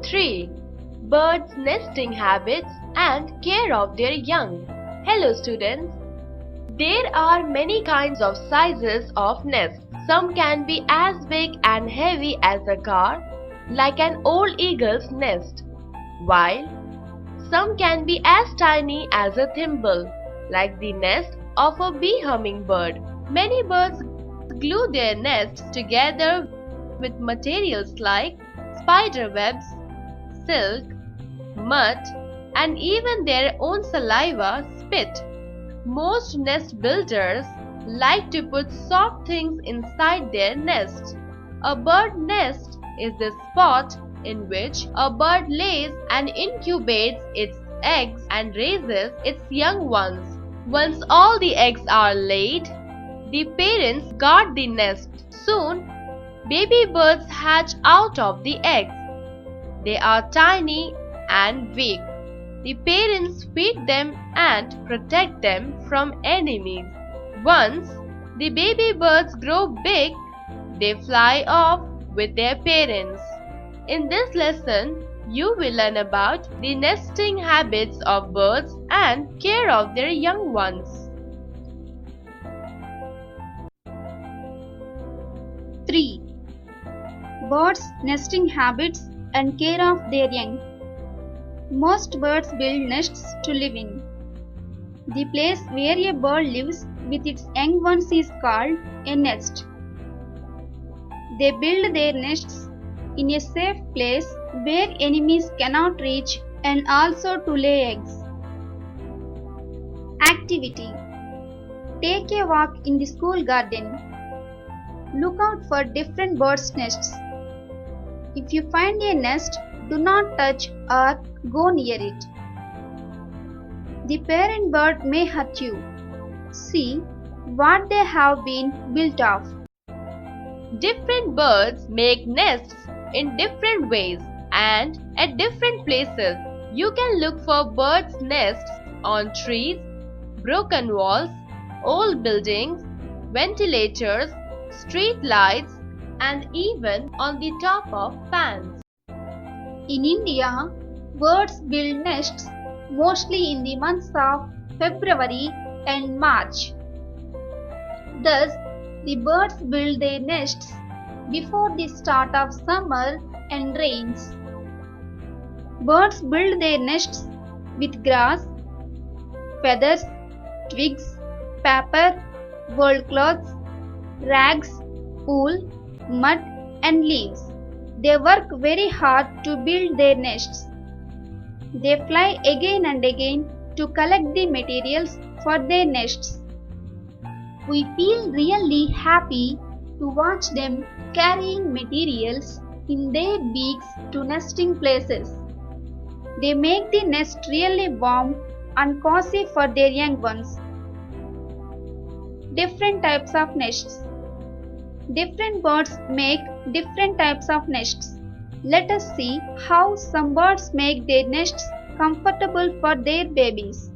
3. Birds' nesting habits and care of their young. Hello students. There are many kinds of sizes of nests. Some can be as big and heavy as a car, like an old eagle's nest, while some can be as tiny as a thimble, like the nest of a bee hummingbird. Many birds glue their nests together with materials like spider webs, silk, mud, and even their own saliva spit. Most nest builders like to put soft things inside their nest. A bird nest is the spot in which a bird lays and incubates its eggs and raises its young ones. Once all the eggs are laid, the parents guard the nest. Soon, baby birds hatch out of the eggs. They are tiny and weak. The parents feed them and protect them from enemies. Once the baby birds grow big, they fly off with their parents. In this lesson, you will learn about the nesting habits of birds and care of their young ones. 3. Birds' nesting habits and care of their young. Most birds build nests to live in. The place where a bird lives with its young ones is called a nest. They build their nests in a safe place where enemies cannot reach and also to lay eggs. Activity: take a walk in the school garden. Look out for different birds' nests. If you find a nest, do not touch or go near it. The parent bird may hurt you. See what they have been built of. Different birds make nests in different ways and at different places. You can look for birds' nests on trees, broken walls, old buildings, ventilators, street lights, and even on the top of fans. In India, birds build nests mostly in the months of February and March. Thus, the birds build their nests before the start of summer and rains. Birds build their nests with grass, feathers, twigs, paper, old clothes, rags, wool, mud, and leaves. They work very hard to build their nests. They fly again and again to collect the materials for their nests. We feel really happy to watch them carrying materials in their beaks to nesting places. They make the nest really warm and cozy for their young ones. Different types of nests. Different birds make different types of nests. Let us see how some birds make their nests comfortable for their babies.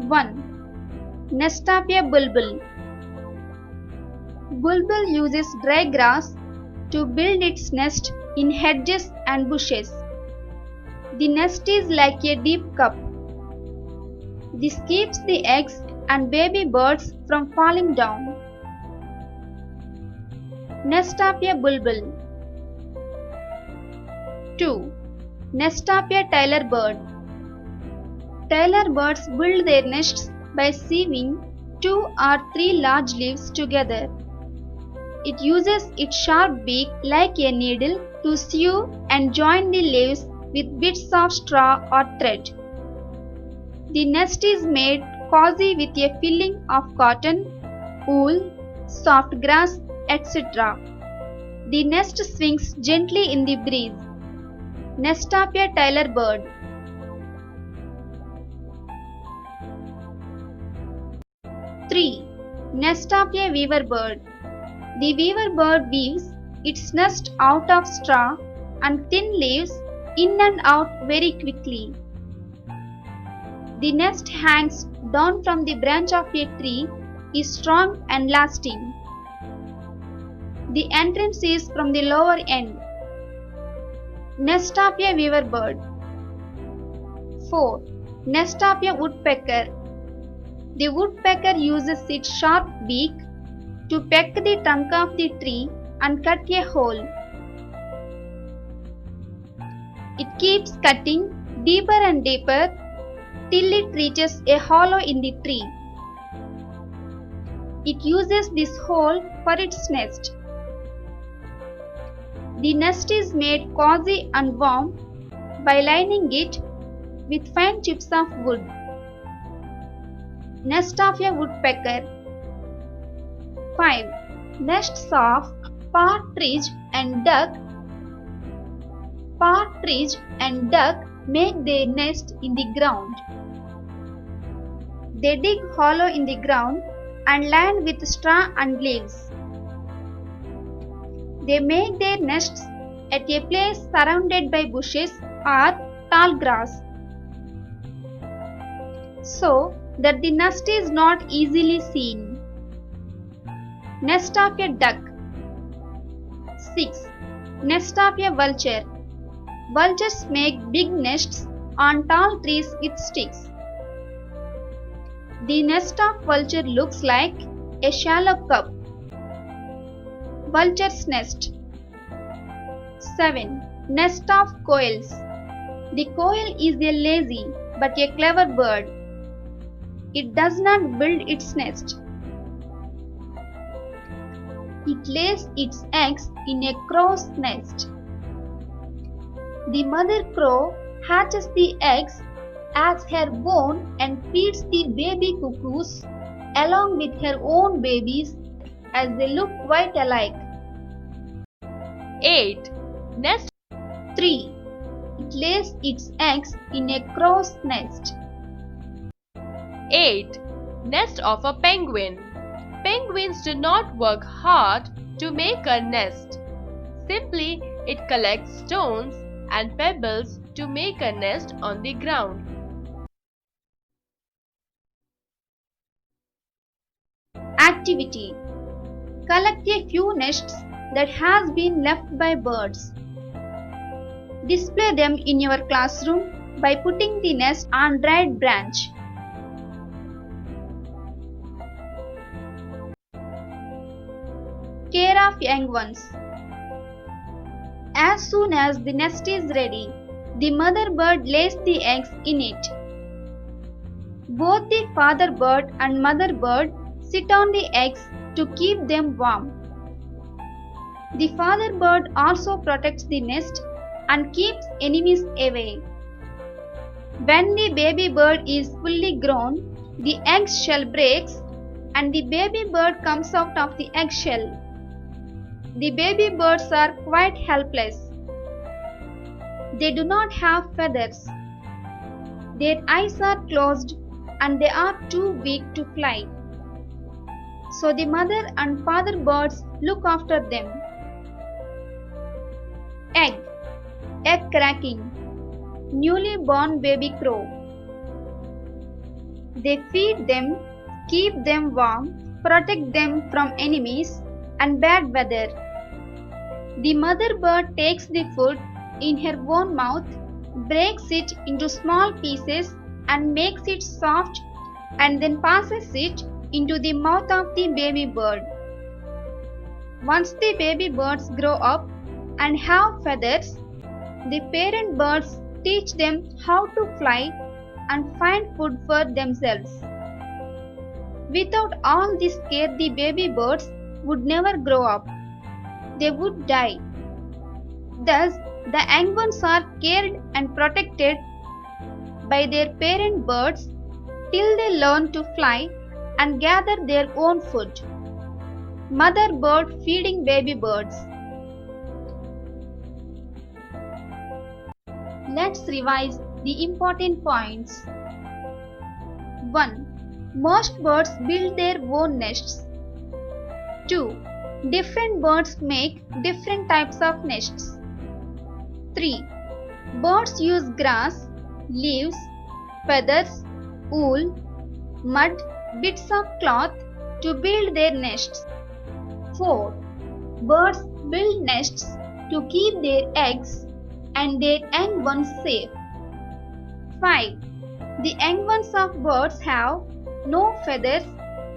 1. Nest of a bulbul. Bulbul uses dry grass to build its nest in hedges and bushes. The nest is like a deep cup. This keeps the eggs and baby birds from falling down. Nest of a bulbul. 2. Nest of a tailor bird. Tailor birds build their nests by sewing 2 or 3 large leaves together. It uses its sharp beak like a needle to sew and join the leaves with bits of straw or thread. The nest is made cozy with a filling of cotton, wool, soft grass, etc. The nest swings gently in the breeze. Nest of a tailor bird. 3. Nest of a weaver bird. The weaver bird weaves its nest out of straw and thin leaves in and out very quickly. The nest hangs down from the branch of a tree, is strong and lasting. The entrance is from the lower end. Nest of a weaver bird. 4. Nest of a woodpecker. The woodpecker uses its sharp beak to peck the trunk of the tree and cut a hole. It keeps cutting deeper and deeper till it reaches a hollow in the tree. It uses this hole for its nest. The nest is made cozy and warm by lining it with fine chips of wood. Nest of a woodpecker. 5. Nests of partridge and duck. Partridge and duck make their nest in the ground. They dig hollow in the ground and land with straw and leaves. They make their nests at a place surrounded by bushes or tall grass, so that the nest is not easily seen. Nest of a duck. 6. Nest of a vulture. Vultures make big nests on tall trees with sticks. The nest of vulture looks like a shallow cup. Vulture's nest. 7. Nest of quails. The quail is a lazy but a clever bird. It does not build its nest. It lays its eggs in a crow's nest. The mother crow hatches the eggs as her own and feeds the baby cuckoos along with her own babies as they look quite alike. 8. Nest. 3. It lays its eggs in a crow's nest. 8. Nest of a penguin. Penguins do not work hard to make a nest. Simply, it collects stones and pebbles to make a nest on the ground. Activity. Collect a few nests that has been left by birds. Display them in your classroom by putting the nest on dried branch. Care of young ones. As soon as the nest is ready, the mother bird lays the eggs in it. Both the father bird and mother bird sit on the eggs to keep them warm. The father bird also protects the nest and keeps enemies away. When the baby bird is fully grown, the eggshell breaks and the baby bird comes out of the eggshell. The baby birds are quite helpless. They do not have feathers. Their eyes are closed and they are too weak to fly. So the mother and father birds look after them. Egg. Egg cracking. Newly born baby crow. They feed them, keep them warm, protect them from enemies and bad weather. The mother bird takes the food in her own mouth, breaks it into small pieces and makes it soft and then passes it into the mouth of the baby bird. Once the baby birds grow up and have feathers, the parent birds teach them how to fly and find food for themselves. Without all this care, the baby birds would never grow up. They would die. Thus, the young ones are cared and protected by their parent birds till they learn to fly and gather their own food. Mother bird feeding baby birds. Let's revise the important points. 1. Most birds build their own nests. 2. Different birds make different types of nests. 3. Birds use grass, leaves, feathers, wool, mud, bits of cloth to build their nests. 4. Birds build nests to keep their eggs and their young ones safe. 5. The young ones of birds have no feathers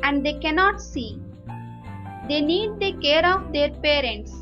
and they cannot see. They need the care of their parents.